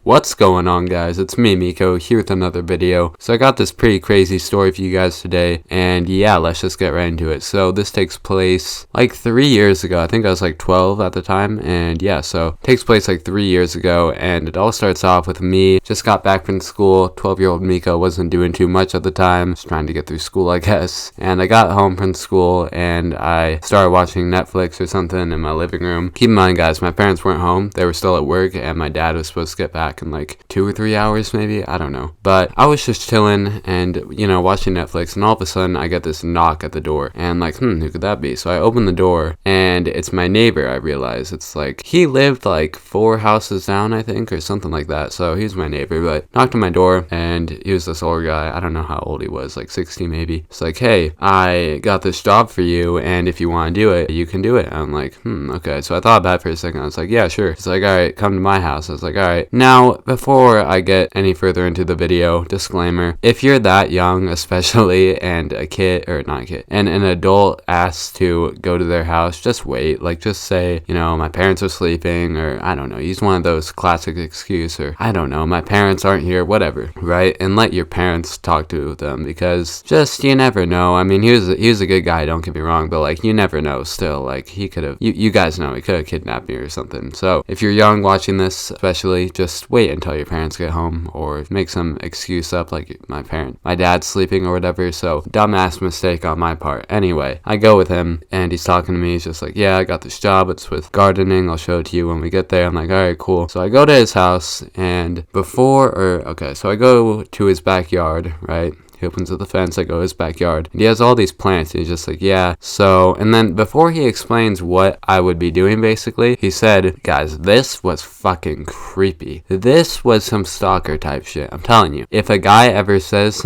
What's going on, guys? It's me, Miko, here with another video. So I got this pretty crazy story for you guys today, and yeah, let's just get right into it. So this takes place like 3 years ago. I think I was like 12 at the time, and yeah, so it takes place like 3 years ago, and it all starts off with me just got back from school. 12-year-old Miko wasn't doing too much at the time, just trying to get through school, I guess. And I got home from school, and I started watching Netflix or something in my living room. Keep in mind, guys, my parents weren't home. They were still at work, and my dad was supposed to get back in like 2 or 3 hours maybe, I don't know. But I was just chilling and, you know, watching Netflix, and all of a sudden I get this knock at the door, and like, who could that be? So I open the door, and it's my neighbor. I realize it's like, he lived like 4 houses down, I think, or something like that. So he's my neighbor, but knocked on my door, and he was this older guy. I don't know how old he was, like 60 maybe. It's like, hey, I got this job for you, and if you want to do it, you can do it. I'm like, okay. So I thought about it for a second. I was like, yeah, sure. It's like, all right, come to my house. I was like, all right. Now, before I get any further into the video, disclaimer, if you're that young, especially, and a kid, or not a kid, and an adult asks to go to their house, just wait. Like, just say, you know, my parents are sleeping, or I don't know, use one of those classic excuses, or I don't know, my parents aren't here, whatever, right? And let your parents talk to them, because just, you never know. I mean, he was a good guy, don't get me wrong, but like, you never know still. Like, he could have, you guys know, he could have kidnapped me or something. So if you're young watching this, especially, just wait until your parents get home, or make some excuse up like my dad's sleeping or whatever. So dumbass mistake on my part. Anyway, I go with him, and he's talking to me. He's just like, yeah, I got this job, it's with gardening, I'll show it to you when we get there. I'm like, all right, cool. So I go to his house, and so I go to his backyard, right? He opens up the fence, I go to his backyard, and he has all these plants, and he's just like, yeah, so, and then before he explains what I would be doing, basically, he said, guys, this was fucking creepy. This was some stalker type shit, I'm telling you. If a guy ever says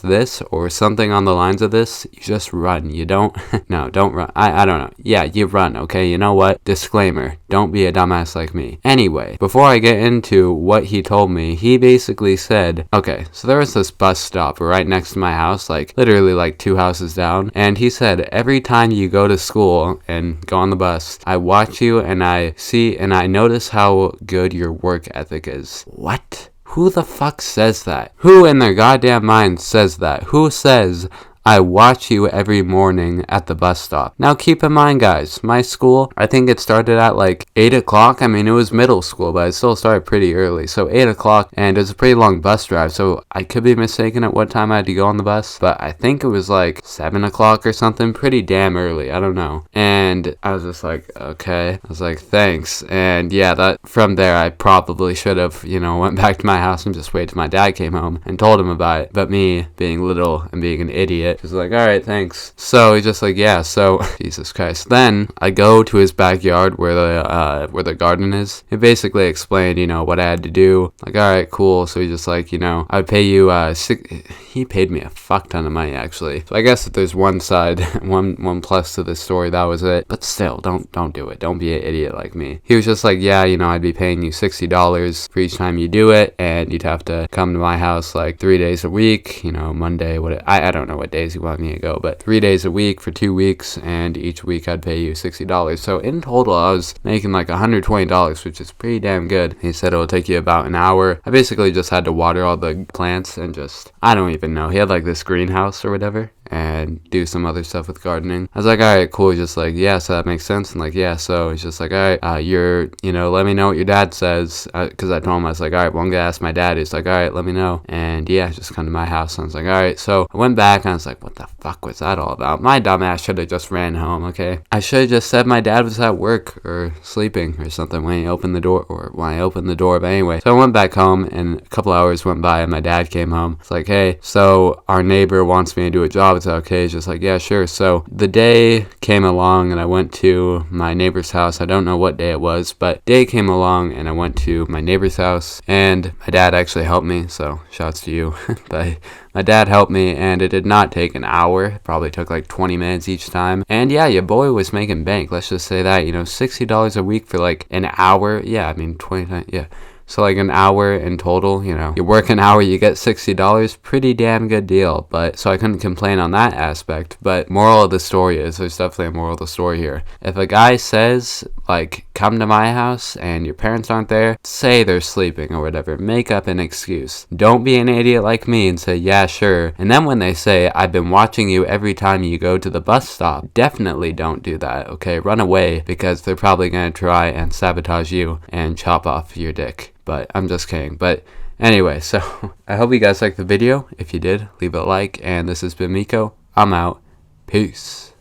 this, or something on the lines of this, you just run. You don't, no, don't run. I don't know. Yeah, you run, okay? You know what? Disclaimer, don't be a dumbass like me. Anyway, before I get into what he told me, he basically said, okay, so there was this bus stop right next to my house, like literally like 2 houses down, and he said, every time you go to school and go on the bus, I watch you, and I see and I notice how good your work ethic is. What? Who the fuck says that? Who in their goddamn mind says that? Who says, I watch you every morning at the bus stop? Now keep in mind, guys, my school, I think it started at like 8 o'clock. I mean, it was middle school, but it still started pretty early. So 8 o'clock, and it was a pretty long bus drive. So I could be mistaken at what time I had to go on the bus, but I think it was like 7 o'clock or something, pretty damn early. I don't know. And I was just like, okay. I was like, thanks. And yeah, that from there, I probably should have, you know, went back to my house and just waited till my dad came home and told him about it. But me being little and being an idiot, he's like, all right, thanks. So he's just like, yeah, so Jesus Christ. Then I go to his backyard where the garden is. He basically explained, you know, what I had to do. Like, all right, cool. So he's just like, you know, I'd pay you he paid me a fuck ton of money, actually. So I guess if there's one side, one plus to this story, that was it. But still, don't do it. Don't be an idiot like me. He was just like, yeah, you know, I'd be paying you $60 for each time you do it, and you'd have to come to my house like 3 days a week, you know, Monday, I don't know what days he wanted me to go, but 3 days a week for 2 weeks, and each week I'd pay you $60. So in total, I was making like $120, which is pretty damn good. He said it'll take you about an hour. I basically just had to water all the plants and just, I don't even know. He had like this greenhouse or whatever, and do some other stuff with gardening. I was like, all right, cool. He's just like, yeah, so that makes sense. And like, yeah, so he's just like, all right, you know, let me know what your dad says. Because I told him, I was like, all right, well, I'm gonna ask my dad. He's like, all right, let me know. And yeah, just come to my house. And I was like, all right. So I went back, and I was like, what the fuck was that all about? My dumb ass should have just ran home, okay? I should have just said my dad was at work or sleeping or something when he opened the door, But anyway, so I went back home, and a couple hours went by, and my dad came home. It's like, hey, so our neighbor wants me to do a job. It's okay. He's just like, yeah, sure. So the day came along, and I went to my neighbor's house. I don't know what day it was, but day came along, and I went to my neighbor's house, and my dad actually helped me. So shouts to you. But my dad helped me, and it did not take an hour. It probably took like 20 minutes each time. And yeah, your boy was making bank. Let's just say that, you know, $60 a week for like an hour. Yeah, I mean, 20 times. Yeah. So like an hour in total, you know, you work an hour, you get $60, pretty damn good deal. But so I couldn't complain on that aspect. But moral of the story is, there's definitely a moral of the story here. If a guy says, Like, come to my house and your parents aren't there, say they're sleeping or whatever. Make up an excuse. Don't be an idiot like me and say, yeah, sure. And then when they say, I've been watching you every time you go to the bus stop, definitely don't do that, okay? Run away, because they're probably going to try and sabotage you and chop off your dick. But I'm just kidding. But anyway, so I hope you guys liked the video. If you did, leave a like. And this has been Miko. I'm out. Peace.